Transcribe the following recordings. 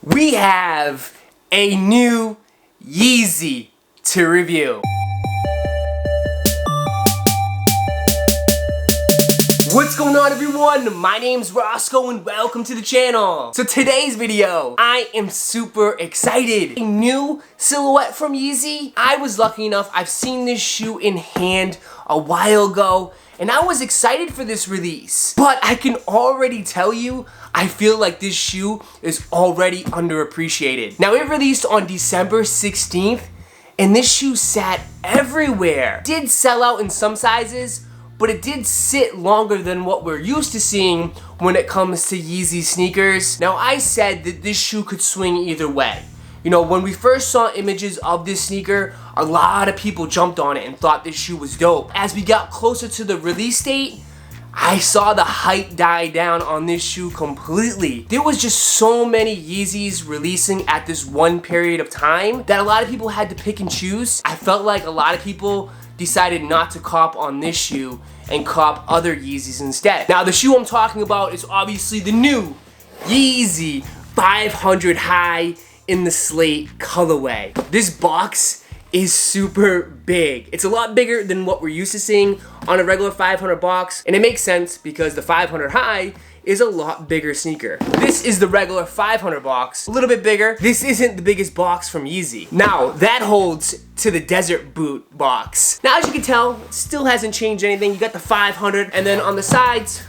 we have a new Yeezy to review. What's going on, everyone? My name's Roszko and welcome to the channel. So today's video, I am super excited. A new silhouette from Yeezy. I was lucky enough, I've seen this shoe in hand a while ago and I was excited for this release. But I can already tell you, I feel like this shoe is already underappreciated. Now it released on December 16th and this shoe sat everywhere. It did sell out in some sizes, but it did sit longer than what we're used to seeing when it comes to Yeezy sneakers. Now I said that this shoe could swing either way. You know, when we first saw images of this sneaker, a lot of people jumped on it and thought this shoe was dope. As we got closer to the release date, I saw the hype die down on this shoe completely. There was just so many Yeezys releasing at this one period of time that a lot of people had to pick and choose. I felt like a lot of people decided not to cop on this shoe and cop other Yeezys instead. Now the shoe I'm talking about is obviously the new Yeezy 500 High in the Slate colorway. This box is super big. It's a lot bigger than what we're used to seeing on a regular 500 box, and it makes sense because the 500 High is a lot bigger sneaker. This is the regular 500 box, a little bit bigger. This isn't the biggest box from Yeezy. Now, that holds to the Desert Boot box. Now, as you can tell, it still hasn't changed anything. You got the 500, and then on the sides,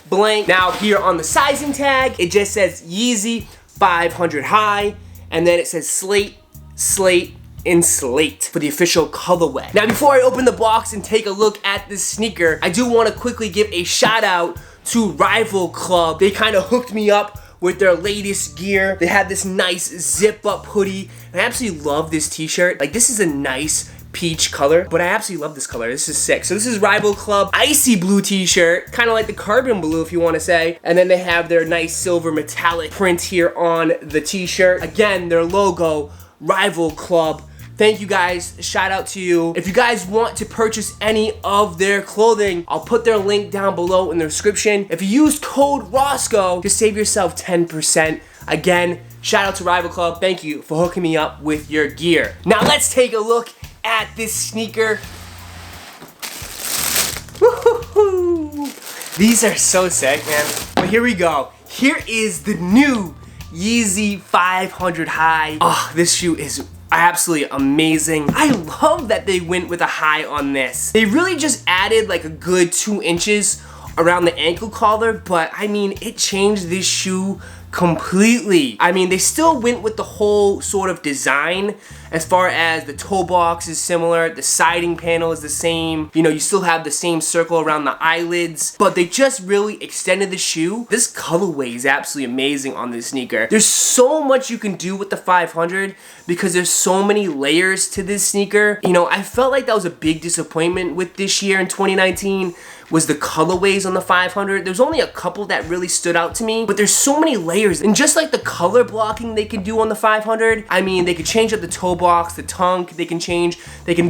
blank. Now, here on the sizing tag, it just says Yeezy 500 High, and then it says Slate, Slate, and Slate for the official colorway. Now, before I open the box and take a look at this sneaker, I do want to quickly give a shout out to Rival Club. They kind of hooked me up with their latest gear. They had this nice Zip Up Hoodie, and I absolutely love this t-shirt. Like, this is a nice peach color, but I absolutely love this color. This is sick. So this is Rival Club icy blue t-shirt, kind of like the carbon blue if you want to say, and then they have their nice silver metallic print here on the t-shirt. Again, their logo, Rival Club. Thank you guys, shout out to you. If you guys want to purchase any of their clothing, I'll put their link down below in the description. If you use code Roszko, just save yourself 10%. Again, shout out to Rival Club. Thank you for hooking me up with your gear. Now let's take a look at this sneaker. Woo-hoo-hoo. These are so sick, man. But here we go. Here is the new Yeezy 500 High. Oh, this shoe is absolutely amazing. I love that they went with a high on this. They really just added like a good 2 inches around the ankle collar, but I mean, it changed this shoe completely. I mean, they still went with the whole sort of design as far as the toe box is similar, the siding panel is the same, you know, you still have the same circle around the eyelids, but they just really extended the shoe. This colorway is absolutely amazing on this sneaker. There's so much you can do with the 500 because there's so many layers to this sneaker. You know, I felt like that was a big disappointment with this year in 2019 was the colorways on the 500. There's only a couple that really stood out to me, but there's so many layers. And just like the color blocking they can do on the 500, I mean, they could change up the toe box, the tongue, they can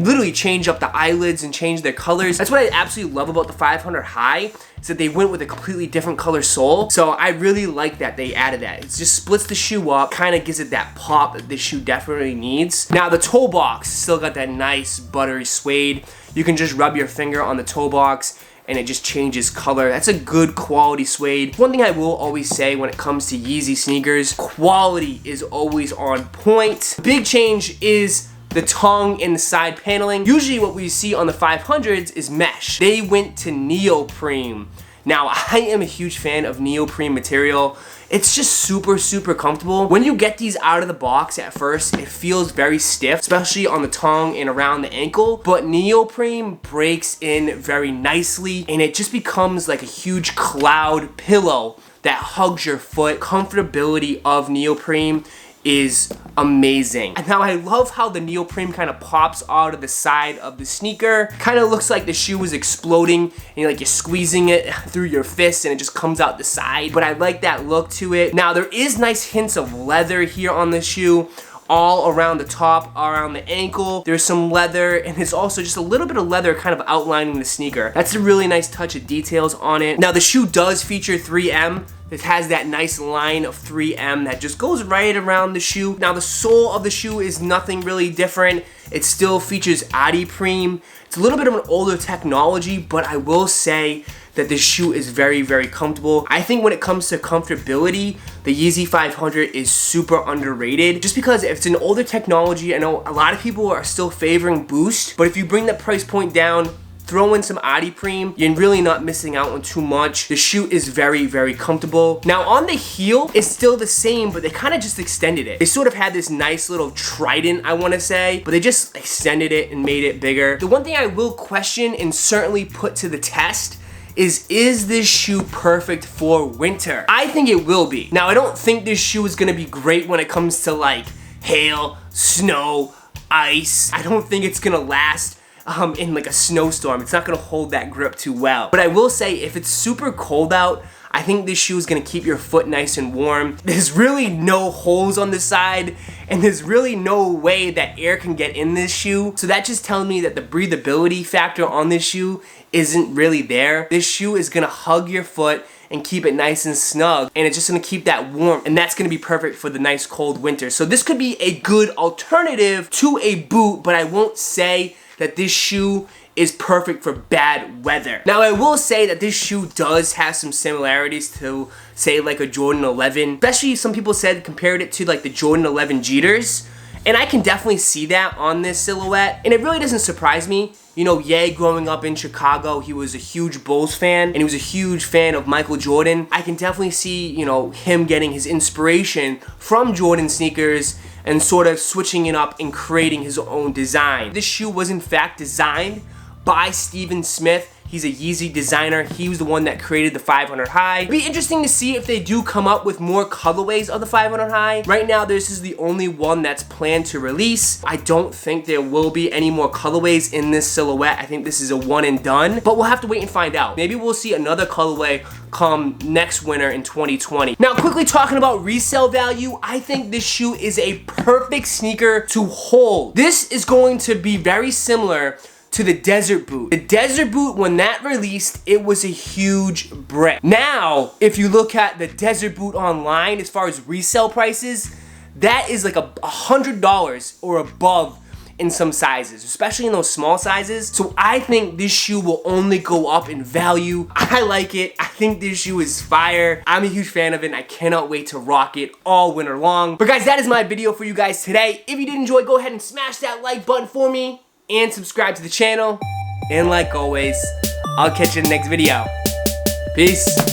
literally change up the eyelids and change their colors. That's what I absolutely love about the 500 High, is that they went with a completely different color sole. So I really like that they added that. It just splits the shoe up, kind of gives it that pop that this shoe definitely needs. Now the toe box still got that nice buttery suede. You can just rub your finger on the toe box and it just changes color. That's a good quality suede. One thing I will always say when it comes to Yeezy sneakers, quality is always on point. Big change is the tongue and the side paneling. Usually what we see on the 500s is mesh. They went to neoprene. Now, I am a huge fan of neoprene material. It's just super, super comfortable. When you get these out of the box at first, it feels very stiff, especially on the tongue and around the ankle, but neoprene breaks in very nicely and it just becomes like a huge cloud pillow that hugs your foot. Comfortability of neoprene is amazing. And now I love how the neoprene kind of pops out of the side of the sneaker. Kind of looks like the shoe is exploding and like you're squeezing it through your fist and it just comes out the side. But I like that look to it. Now there is nice hints of leather here on the shoe. all around the top, around the ankle. There's some leather, and there's also just a little bit of leather kind of outlining the sneaker. That's a really nice touch of details on it. Now the shoe does feature 3M. It has that nice line of 3M that just goes right around the shoe. Now the sole of the shoe is nothing really different. It still features Adiprene. It's a little bit of an older technology, but I will say that this shoe is very, very comfortable. I think when it comes to comfortability, the Yeezy 500 is super underrated. Just because if it's an older technology, I know a lot of people are still favoring Boost, but if you bring the price point down, throw in some Adiprene, you're really not missing out on too much. The shoe is very, very comfortable. Now on the heel, it's still the same, but they kind of just extended it. They sort of had this nice little trident, I want to say, but they just extended it and made it bigger. The one thing I will question and certainly put to the test is this shoe perfect for winter? I think it will be. Now I don't think this shoe is gonna be great when it comes to like hail, snow, ice. I don't think it's gonna last in like a snowstorm. It's not gonna hold that grip too well. But I will say, if it's super cold out, I think this shoe is gonna keep your foot nice and warm. There's really no holes on the side, and there's really no way that air can get in this shoe. So that just tells me that the breathability factor on this shoe isn't really there. This shoe is gonna hug your foot and keep it nice and snug, and it's just gonna keep that warm, and that's gonna be perfect for the nice cold winter. So this could be a good alternative to a boot, but I won't say that this shoe is perfect for bad weather. Now I will say that this shoe does have some similarities to, say, like a Jordan 11. Especially some people said compared it to like the Jordan 11 Jeters. And I can definitely see that on this silhouette. And it really doesn't surprise me. You know, Ye growing up in Chicago, he was a huge Bulls fan, and he was a huge fan of Michael Jordan. I can definitely see, you know, him getting his inspiration from Jordan sneakers and sort of switching it up and creating his own design. This shoe was in fact designed by Steven Smith. He's a Yeezy designer. He was the one that created the 500 High. It'd be interesting to see if they do come up with more colorways of the 500 High. Right now, this is the only one that's planned to release. I don't think there will be any more colorways in this silhouette. I think this is a one and done, but we'll have to wait and find out. Maybe we'll see another colorway come next winter in 2020. Now, quickly talking about resale value, I think this shoe is a perfect sneaker to hold. This is going to be very similar to the Desert Boot. The Desert Boot, when that released, it was a huge brick. Now, if you look at the Desert Boot online, as far as resale prices, that is like $100 or above in some sizes, especially in those small sizes. So I think this shoe will only go up in value. I like it. I think this shoe is fire. I'm a huge fan of it, and I cannot wait to rock it all winter long. But guys, that is my video for you guys today. If you did enjoy, go ahead and smash that like button for me and subscribe to the channel. And like always, I'll catch you in the next video. Peace.